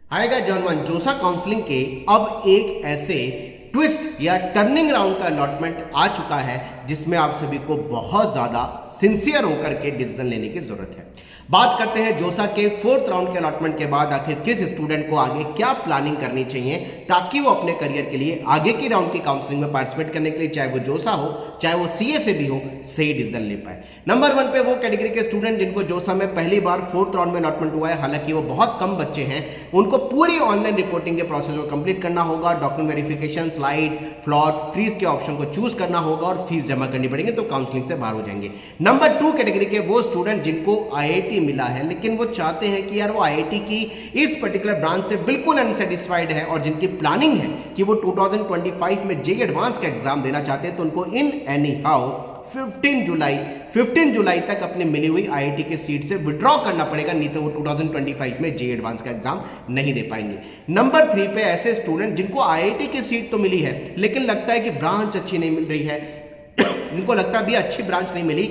आएगा जॉन जोसा काउंसलिंग के अब एक ऐसे ट्विस्ट या टर्निंग राउंड का अलॉटमेंट आ चुका है जिसमें आप सभी को बहुत ज्यादा सिंसियर होकर के डिसीजन लेने की जरूरत है। बात करते हैं जोसा के 4th राउंड के अलॉटमेंट के बाद आखिर किस स्टूडेंट को आगे क्या प्लानिंग करनी चाहिए ताकि वो अपने करियर के लिए आगे की राउंड की काउंसलिंग में पार्टिसिपेट करने के लिए, चाहे वो जोसा हो चाहे वो सीए से भी हो, सही डिसीजन ले पाए। नंबर 1 पे वो कैटेगरी के स्टूडेंट जिनको जोसा में पहली बार 4th राउंड में अलॉटमेंट हुआ है, हालांकि वो बहुत कम बच्चे हैं, उनको पूरी ऑनलाइन रिपोर्टिंग के प्रोसेस को कंप्लीट करना होगा। Document verification, slide, float, freeze के ऑप्शन को चूज करना होगा और फीस जमा करनी पड़ेगी, तो काउंसलिंग से बाहर हो जाएंगे। नंबर 2 कैटेगरी के वो स्टूडेंट जिनको आईआईटी मिला है लेकिन वो चाहते हैं कि यार वो आईआईटी की इस पर्टिकुलर ब्रांच से बिल्कुल अनसेटिस्फाइड है और जिनकी प्लानिंग है कि वो 2025 में जेईई एडवांस का एग्जाम देना चाहते हैं, तो उनको इन एनी हाउ 15 जुलाई तक अपनी मिली हुई आईआईटी के सीट से विड्रॉ करना पड़ेगा, नहीं तो वो 2025 में जेईई एडवांस का एग्जाम नहीं दे पाएंगे। नंबर 3 पे ऐसे स्टूडेंट जिनको आईआईटी की सीट तो मिली है लेकिन लगता है कि ब्रांच अच्छी नहीं मिल रही है जिनको लगता है भी अच्छी ब्रांच नहीं मिली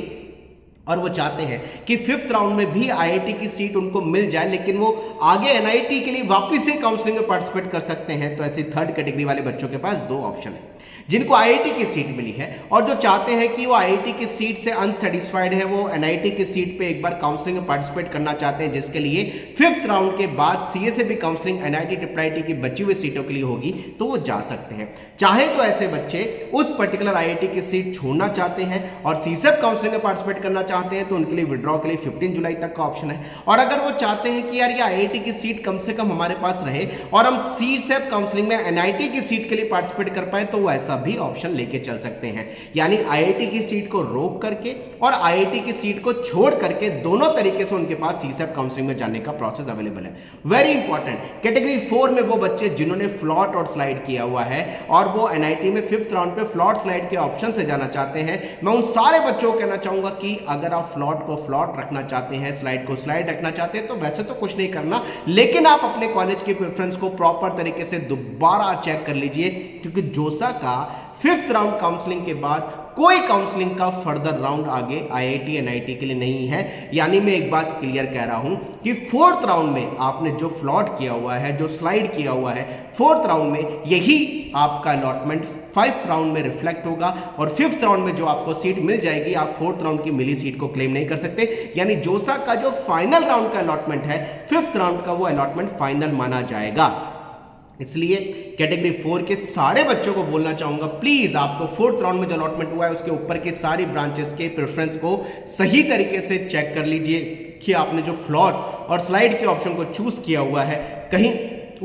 और वो चाहते हैं कि 5th राउंड में भी आईआईटी की सीट उनको मिल जाए लेकिन वो आगे एनआईटी के लिए वापस से काउंसलिंग में पार्टिसिपेट कर सकते हैं। तो ऐसी 3rd कैटेगरी वाले बच्चों के पास 2 ऑप्शन है, जिनको आईआईटी की सीट मिली है और जो चाहते हैं कि वो आईआईटी की सीट से अनसेटिस्फाइड है, वो एनआईटी की सीट पे एक बार काउंसलिंग में पार्टिसिपेट करना चाहते हैं, जिसके लिए 5th राउंड के बाद सीए से भी काउंसलिंग एनआईटी ट्रिपल की बची हुई सीटों के लिए होगी, तो वो जा सकते हैं। चाहे तो ऐसे बच्चे उस पर्टिकुलर आईआईटी की सीट छोड़ना चाहते हैं और सीसेप काउंसलिंग में पार्टिसिपेट करना चाहते हैं, तो उनके लिए विड्रॉ के लिए 15 जुलाई तक का ऑप्शन है। और अगर वो चाहते हैं कि यार ये आईआईटी की सीट कम से कम हमारे पास रहे और हम सीसेप काउंसलिंग में एनआईटी की सीट के लिए पार्टिसिपेट कर पाए, तो वो ऐसा भी ऑप्शन लेके चल सकते हैं। यानी आईआईटी की सीट को रोक करके और आईआईटी की सीट को छोड़ करके दोनों तरीके से उनके पास सीसेप काउंसलिंग में जाने का प्रोसेस अवेलेबल है। वेरी इंपॉर्टेंट, कैटेगरी 4 में वो बच्चे जिन्होंने फ्लॉट और स्लाइड किया हुआ है और वो एनआईटी में 5th राउंड पे फ्लॉट स्लाइड के ऑप्शन से जाना चाहते हैं, मैं उन सारे बच्चों को कहना चाहूंगा कि अगर आप फ्लॉट को फ्लॉट रखना चाहते हैं, स्लाइड को स्लाइड रखना चाहते हैं, तो वैसे तो कुछ नहीं करना, लेकिन आप अपने कॉलेज की प्रेफरेंस को प्रॉपर तरीके से दोबारा चेक कर लीजिए, क्योंकि जोसा का 5th राउंड काउंसलिंग के बाद कोई काउंसलिंग का फर्दर राउंड आगे आईआईटी एनआईटी के लिए नहीं है। यानी मैं एक बात क्लियर कह रहा हूं कि 4th राउंड में आपने जो फ्लॉट किया हुआ है, जो स्लाइड किया हुआ है, 4th राउंड में यही आपका अलॉटमेंट 5th राउंड में रिफ्लेक्ट होगा और 5th राउंड में जो आपको सीट मिल जाएगी, आप 4th राउंड की मिली सीट को क्लेम नहीं कर सकते। यानी जोसा का जो फाइनल राउंड का अलॉटमेंट है, 5th राउंड का वो अलॉटमेंट फाइनल माना जाएगा। इसलिए कैटेगरी 4 के सारे बच्चों को बोलना चाहूंगा, प्लीज आपको 4th राउंड में जो अलॉटमेंट हुआ है उसके ऊपर के सारी ब्रांचेस के प्रेफरेंस को सही तरीके से चेक कर लीजिए कि आपने जो फ्लॉट और स्लाइड के ऑप्शन को चूज किया हुआ है, कहीं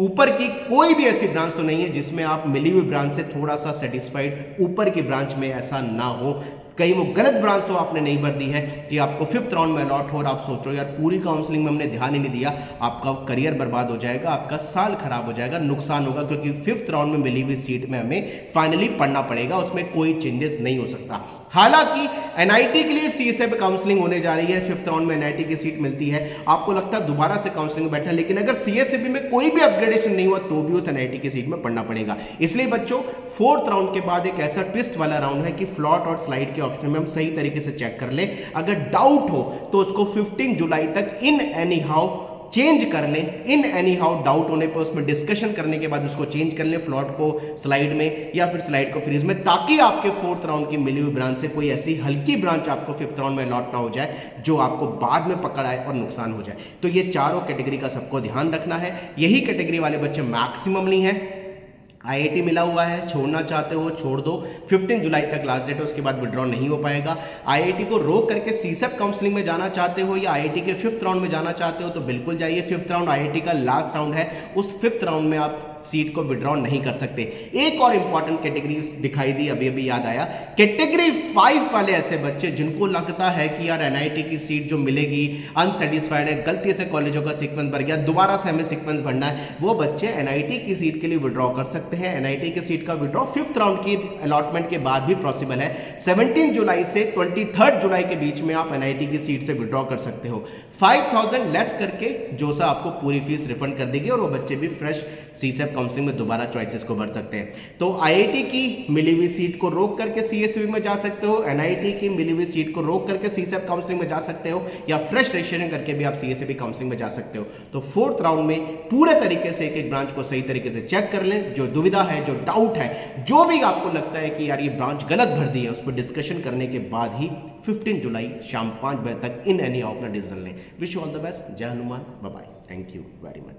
ऊपर की कोई भी ऐसी ब्रांच तो नहीं है जिसमें आप मिली हुई ब्रांच से थोड़ा सा सेटिस्फाइड, ऊपर की ब्रांच में ऐसा ना हो, कहीं वो गलत ब्रांच तो आपने नहीं भर दी है कि आपको 5th राउंड में अलॉट हो और आप सोचो यार पूरी काउंसलिंग में हमने ध्यान ही नहीं दिया, आपका करियर बर्बाद हो जाएगा, आपका साल खराब हो जाएगा, नुकसान होगा, क्योंकि 5th राउंड में मिली हुई सीट में हमें फाइनली पढ़ना पड़ेगा, उसमें कोई चेंजेस नहीं हो सकता। हालांकि एनआईटी के लिए सीसेप काउंसलिंग होने जा रही है, 5th राउंड में एनआईटी की सीट मिलती है, आपको लगता है दोबारा से काउंसलिंग में बैठना, लेकिन अगर सीएसएबी में कोई भी अपग्रेडेशन नहीं हुआ तो भी उस एनआईटी की सीट में पढ़ना पड़ेगा। इसलिए बच्चों 4th राउंड के बाद एक ऐसा ट्विस्ट वाला राउंड है कि फ्लॉट और स्लाइड के ऑप्शन में हम सही तरीके से चेक कर ले, अगर डाउट हो तो उसको 15 जुलाई तक इन एनी हाउ चेंज कर लें, इन एनी हाउ डाउट होने पर उसमें डिस्कशन करने के बाद उसको चेंज कर लें, फ्लॉट को स्लाइड में या फिर स्लाइड को फ्रीज में, ताकि आपके 4th राउंड की मिली हुई ब्रांच से कोई ऐसी हल्की ब्रांच आपको 5th राउंड में अलॉट ना हो जाए जो आपको बाद में पकड़ आए और नुकसान हो जाए। तो ये चारों कैटेगरी का सबको ध्यान रखना है। यही कैटेगरी वाले बच्चे मैक्सिमम नहीं है, आईआईटी मिला हुआ है, छोड़ना चाहते हो छोड़ दो, 15 जुलाई तक लास्ट डेट है, उसके बाद विड्रॉ नहीं हो पाएगा। आईआईटी को रोक करके सीसेप काउंसलिंग में जाना चाहते हो या आईआईटी के 5th राउंड में जाना चाहते हो तो बिल्कुल जाइए। 5th राउंड आईआईटी का लास्ट राउंड है, उस 5th राउंड में आप सीट को विड्रॉ नहीं कर सकते। एक और इंपॉर्टेंट कैटेगरी दिखाई दी, अभी अभी याद आया, कैटेगरी 5 वाले ऐसे बच्चे जिनको लगता है कि यार एनआईटी की सीट जो मिलेगी अनसेटिस्फाइड है, गलती से कॉलेजों का सीक्वेंस भर गया, दोबारा से हमें सीक्वेंस भरना है, वो बच्चे एनआईटी की सीट के लिए विड्रॉ कर सकते हैं। एनआईटी की सीट का विड्रॉ 5th राउंड की अलॉटमेंट के बाद भी पॉसिबल है। 17 जुलाई से 23 जुलाई के बीच में आप एनआईटी की सीट से विड्रॉ कर सकते हो। 5000 लेस करके जोसा आपको पूरी फीस रिफंड कर देगी और वो बच्चे भी फ्रेश सीसेप सीसेट काउंसलिंग में दोबारा चॉइसेस को भर सकते हैं। तो आईआईटी की मिली हुई सीट को रोक करके सीएसबी में जा सकते हो, एनआईटी की मिली हुई सीट को रोक करके सीसेट काउंसलिंग में जा सकते हो, या फ्रेश रजिस्ट्रेशन करके भी आप सीएसबी काउंसलिंग में जा सकते हो। तो फोर्थ राउंड में पूरे तरीके से एक एक ब्रांच को सही तरीके से चेक कर लें। जो दुविधा है, जो डाउट है, जो भी आपको लगता है कि यार ये ब्रांच गलत भर दी है, उस पर डिस्कशन करने के बाद ही 15 जुलाई शाम 5 बजे तक इन एनी अपना डिसीजन लें। Wish you all the best. जय Hanuman. Bye bye. Thank you very much.